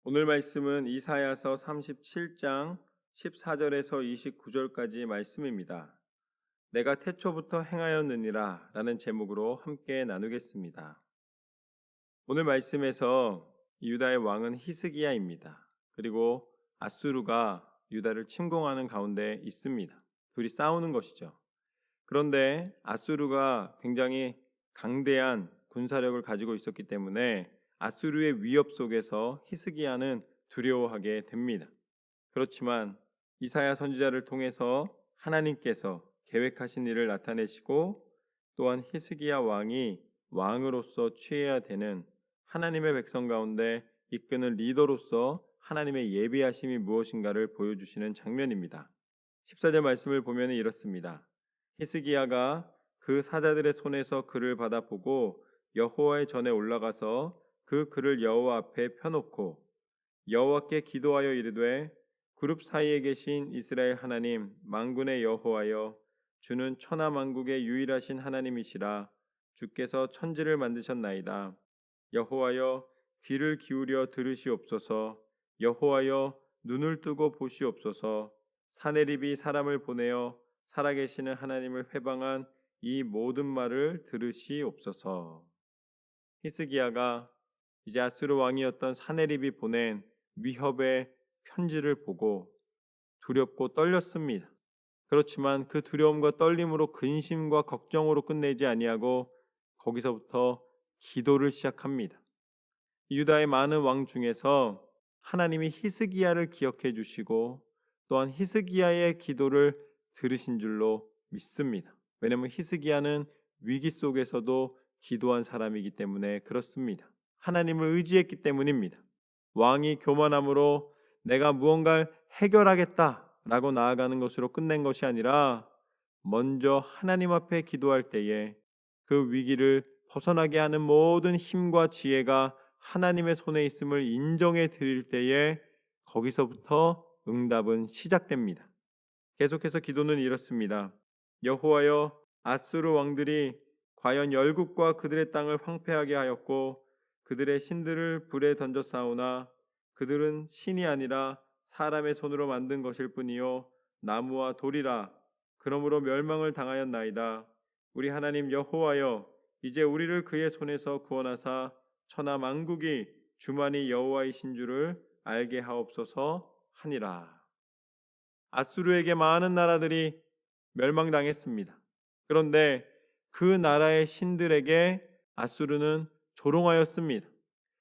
오늘 말씀은 이사야서 37장 14절에서 29절까지 말씀입니다. 내가 태초부터 행하였느니라 라는 제목으로 함께 나누겠습니다. 오늘 말씀에서 유다의 왕은 히스기야입니다. 그리고 아수르가 유다를 침공하는 가운데 있습니다. 둘이 싸우는 것이죠. 그런데 아수르가 굉장히 강대한 군사력을 가지고 있었기 때문에 아수르의 위협 속에서 히스기야는 두려워하게 됩니다. 그렇지만 이사야 선지자를 통해서 하나님께서 계획하신 일을 나타내시고 또한 히스기야 왕이 왕으로서 취해야 되는 하나님의 백성 가운데 이끄는 리더로서 하나님의 예비하심이 무엇인가를 보여주시는 장면입니다. 14절 말씀을 보면 이렇습니다. 히스기야가 그 사자들의 손에서 글을 받아보고 여호와의 전에 올라가서 그 글을 여호와 앞에 펴놓고 여호와께 기도하여 이르되 그룹 사이에 계신 이스라엘 하나님 만군의 여호와여 주는 천하 만국의 유일하신 하나님이시라. 주께서 천지를 만드셨나이다. 여호와여 귀를 기울여 들으시옵소서. 여호와여 눈을 뜨고 보시옵소서. 사내립이 사람을 보내어 살아계시는 하나님을 회방한 이 모든 말을 들으시옵소서. 히스기야가 이제 아수르 왕이었던 사내립이 보낸 위협의 편지를 보고 두렵고 떨렸습니다. 그렇지만 그 두려움과 떨림으로 근심과 걱정으로 끝내지 아니하고 거기서부터 기도를 시작합니다. 유다의 많은 왕 중에서 하나님이 히스기야를 기억해 주시고 또한 히스기야의 기도를 들으신 줄로 믿습니다. 왜냐하면 히스기야는 위기 속에서도 기도한 사람이기 때문에 그렇습니다. 하나님을 의지했기 때문입니다. 왕이 교만함으로 내가 무언가를 해결하겠다라고 나아가는 것으로 끝낸 것이 아니라 먼저 하나님 앞에 기도할 때에 그 위기를 벗어나게 하는 모든 힘과 지혜가 하나님의 손에 있음을 인정해 드릴 때에 거기서부터 응답은 시작됩니다. 계속해서 기도는 이렇습니다. 여호와여 아수르 왕들이 과연 열국과 그들의 땅을 황폐하게 하였고 그들의 신들을 불에 던져 싸우나 그들은 신이 아니라 사람의 손으로 만든 것일 뿐이요 나무와 돌이라. 그러므로 멸망을 당하였나이다. 우리 하나님 여호와여 이제 우리를 그의 손에서 구원하사 천하 만국이 주만이 여호와이신 줄을 알게 하옵소서 하니라. 아수르에게 많은 나라들이 멸망당했습니다. 그런데 그 나라의 신들에게 아수르는 조롱하였습니다.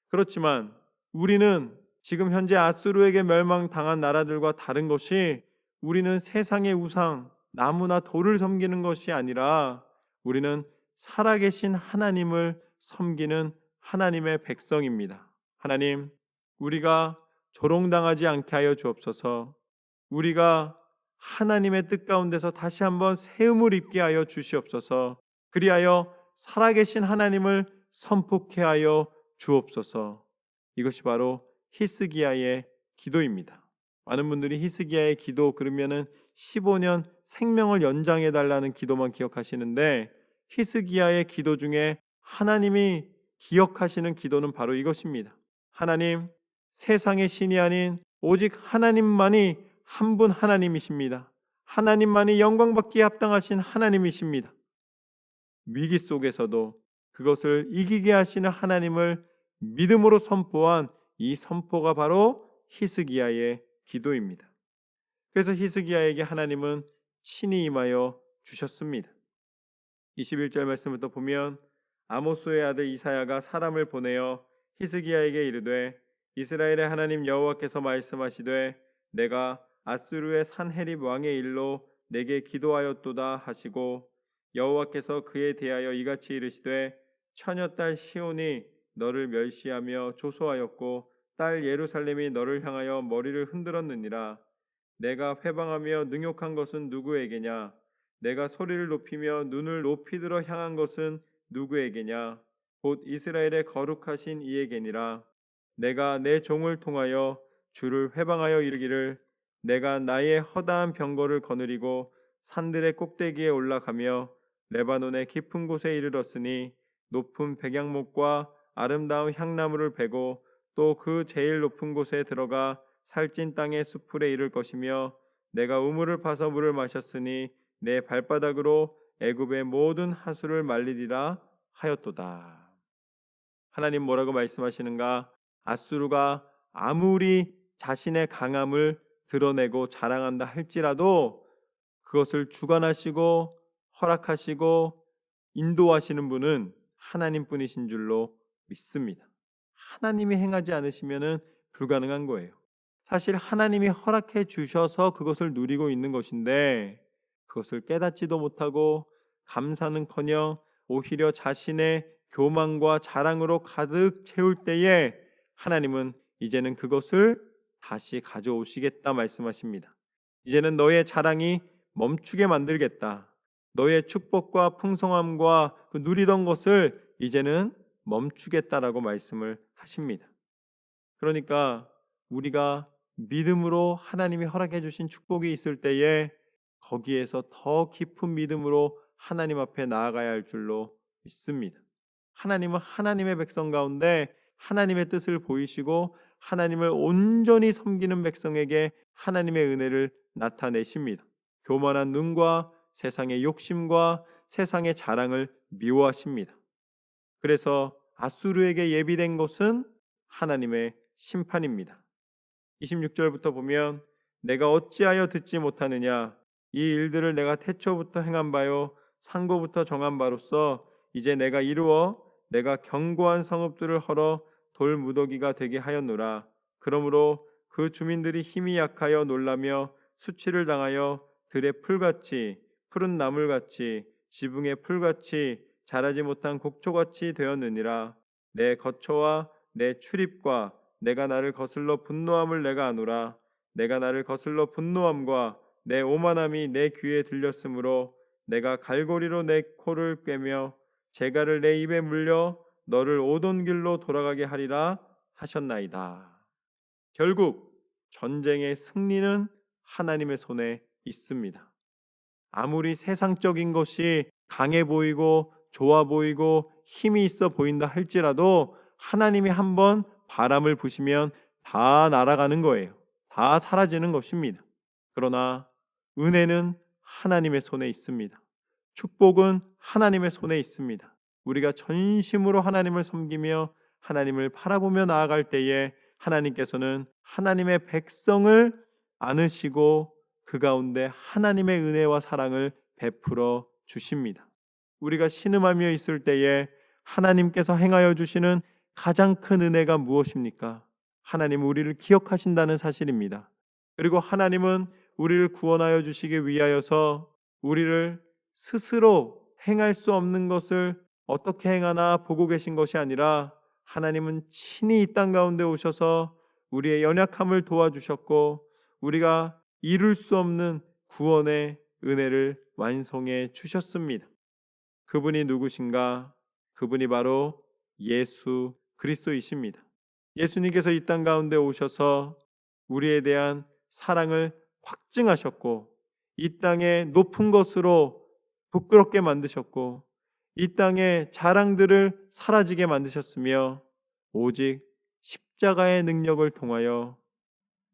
그렇지만 우리는 지금 현재 아수르에게 멸망당한 나라들과 다른 것이 우리는 세상의 우상, 나무나 돌을 섬기는 것이 아니라 우리는 살아계신 하나님을 섬기는 하나님의 백성입니다. 하나님, 우리가 조롱당하지 않게 하여 주옵소서. 우리가 하나님의 뜻 가운데서 다시 한번 세움을 입게 하여 주시옵소서. 그리하여 살아계신 하나님을 선포케 하여 주옵소서. 이것이 바로 히스기야의 기도입니다. 많은 분들이 히스기야의 기도 그러면은 15년 생명을 연장해 달라는 기도만 기억하시는데 히스기야의 기도 중에 하나님이 기억하시는 기도는 바로 이것입니다. 하나님, 세상의 신이 아닌 오직 하나님만이 한 분 하나님이십니다. 하나님만이 영광받기에 합당하신 하나님이십니다. 위기 속에서도 그것을 이기게 하시는 하나님을 믿음으로 선포한 이 선포가 바로 히스기야의 기도입니다. 그래서 히스기야에게 하나님은 친히 임하여 주셨습니다. 21절 말씀을 또 보면 아모스의 아들 이사야가 사람을 보내어 히스기야에게 이르되 이스라엘의 하나님 여호와께서 말씀하시되 내가 아수르의 산헤립 왕의 일로 내게 기도하였도다 하시고 여호와께서 그에 대하여 이같이 이르시되 처녀딸 시온이 너를 멸시하며 조소하였고 딸 예루살렘이 너를 향하여 머리를 흔들었느니라. 내가 회방하며 능욕한 것은 누구에게냐? 내가 소리를 높이며 눈을 높이 들어 향한 것은 누구에게냐? 곧 이스라엘의 거룩하신 이에게니라. 내가 내 종을 통하여 주를 회방하여 이르기를 내가 나의 허다한 병거를 거느리고 산들의 꼭대기에 올라가며 레바논의 깊은 곳에 이르렀으니 높은 백양목과 아름다운 향나무를 베고 또 그 제일 높은 곳에 들어가 살찐 땅의 수풀에 이를 것이며 내가 우물을 파서 물을 마셨으니 내 발바닥으로 애굽의 모든 하수를 말리리라 하였도다. 하나님 뭐라고 말씀하시는가? 아수르가 아무리 자신의 강함을 드러내고 자랑한다 할지라도 그것을 주관하시고 허락하시고 인도하시는 분은 하나님뿐이신 줄로 믿습니다. 하나님이 행하지 않으시면 불가능한 거예요. 사실 하나님이 허락해 주셔서 그것을 누리고 있는 것인데 그것을 깨닫지도 못하고 감사는커녕 오히려 자신의 교만과 자랑으로 가득 채울 때에 하나님은 이제는 그것을 다시 가져오시겠다 말씀하십니다. 이제는 너의 자랑이 멈추게 만들겠다. 너의 축복과 풍성함과 그 누리던 것을 이제는 멈추겠다라고 말씀을 하십니다. 그러니까 우리가 믿음으로 하나님이 허락해 주신 축복이 있을 때에 거기에서 더 깊은 믿음으로 하나님 앞에 나아가야 할 줄로 믿습니다. 하나님은 하나님의 백성 가운데 하나님의 뜻을 보이시고 하나님을 온전히 섬기는 백성에게 하나님의 은혜를 나타내십니다. 교만한 눈과 세상의 욕심과 세상의 자랑을 미워하십니다. 그래서 아수르에게 예비된 것은 하나님의 심판입니다. 26절부터 보면 내가 어찌하여 듣지 못하느냐 이 일들을 내가 태초부터 행한 바요 상고부터 정한 바로서 이제 내가 이루어 내가 견고한 성읍들을 헐어 돌무더기가 되게 하였노라. 그러므로 그 주민들이 힘이 약하여 놀라며 수치를 당하여 들의 풀같이 푸른 나물같이 지붕의 풀같이 자라지 못한 곡초같이 되었느니라. 내 거처와 내 출입과 내가 나를 거슬러 분노함을 내가 아노라. 내가 나를 거슬러 분노함과 내 오만함이 내 귀에 들렸으므로 내가 갈고리로 내 코를 꿰며 재갈을 내 입에 물려 너를 오던 길로 돌아가게 하리라 하셨나이다. 결국 전쟁의 승리는 하나님의 손에 있습니다. 아무리 세상적인 것이 강해 보이고 좋아 보이고 힘이 있어 보인다 할지라도 하나님이 한번 바람을 부시면 다 날아가는 거예요. 다 사라지는 것입니다. 그러나 은혜는 하나님의 손에 있습니다. 축복은 하나님의 손에 있습니다. 우리가 전심으로 하나님을 섬기며 하나님을 바라보며 나아갈 때에 하나님께서는 하나님의 백성을 안으시고 그 가운데 하나님의 은혜와 사랑을 베풀어 주십니다. 우리가 신음하며 있을 때에 하나님께서 행하여 주시는 가장 큰 은혜가 무엇입니까? 하나님은 우리를 기억하신다는 사실입니다. 그리고 하나님은 우리를 구원하여 주시기 위하여서 우리를 스스로 행할 수 없는 것을 어떻게 행하나 보고 계신 것이 아니라 하나님은 친히 이 땅 가운데 오셔서 우리의 연약함을 도와주셨고 우리가 이룰 수 없는 구원의 은혜를 완성해 주셨습니다. 그분이 누구신가? 그분이 바로 예수 그리스도이십니다. 예수님께서 이 땅 가운데 오셔서 우리에 대한 사랑을 확증하셨고 이 땅의 높은 것으로 부끄럽게 만드셨고 이 땅의 자랑들을 사라지게 만드셨으며 오직 십자가의 능력을 통하여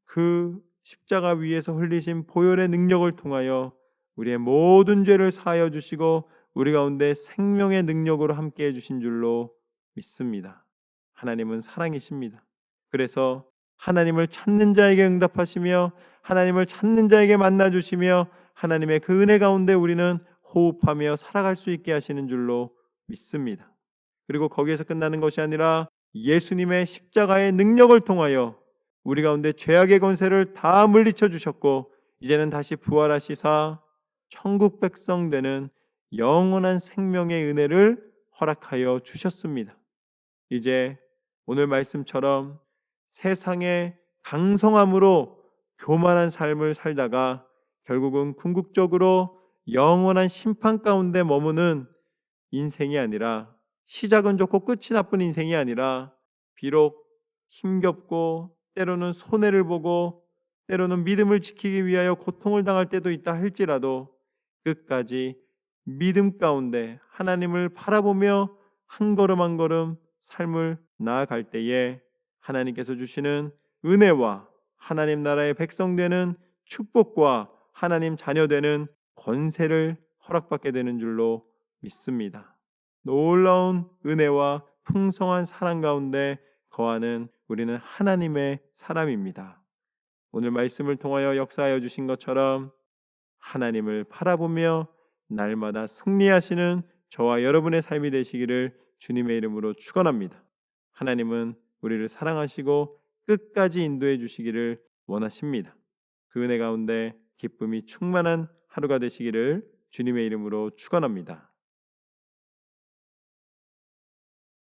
그 십자가 위에서 흘리신 보혈의 능력을 통하여 우리의 모든 죄를 사하여 주시고 우리 가운데 생명의 능력으로 함께해 주신 줄로 믿습니다. 하나님은 사랑이십니다. 그래서 하나님을 찾는 자에게 응답하시며 하나님을 찾는 자에게 만나주시며 하나님의 그 은혜 가운데 우리는 호흡하며 살아갈 수 있게 하시는 줄로 믿습니다. 그리고 거기에서 끝나는 것이 아니라 예수님의 십자가의 능력을 통하여 우리 가운데 죄악의 권세를 다 물리쳐 주셨고 이제는 다시 부활하시사 천국 백성 되는 영원한 생명의 은혜를 허락하여 주셨습니다. 이제 오늘 말씀처럼 세상의 강성함으로 교만한 삶을 살다가 결국은 궁극적으로 영원한 심판 가운데 머무는 인생이 아니라 시작은 좋고 끝이 나쁜 인생이 아니라 비록 힘겹고 때로는 손해를 보고 때로는 믿음을 지키기 위하여 고통을 당할 때도 있다 할지라도 끝까지 믿음 가운데 하나님을 바라보며 한 걸음 한 걸음 삶을 나아갈 때에 하나님께서 주시는 은혜와 하나님 나라의 백성 되는 축복과 하나님 자녀 되는 권세를 허락받게 되는 줄로 믿습니다. 놀라운 은혜와 풍성한 사랑 가운데 거하는 우리는 하나님의 사람입니다. 오늘 말씀을 통하여 역사하여 주신 것처럼 하나님을 바라보며 날마다 승리하시는 저와 여러분의 삶이 되시기를 주님의 이름으로 축원합니다. 하나님은 우리를 사랑하시고 끝까지 인도해 주시기를 원하십니다. 그 은혜 가운데 기쁨이 충만한 하루가 되시기를 주님의 이름으로 축원합니다.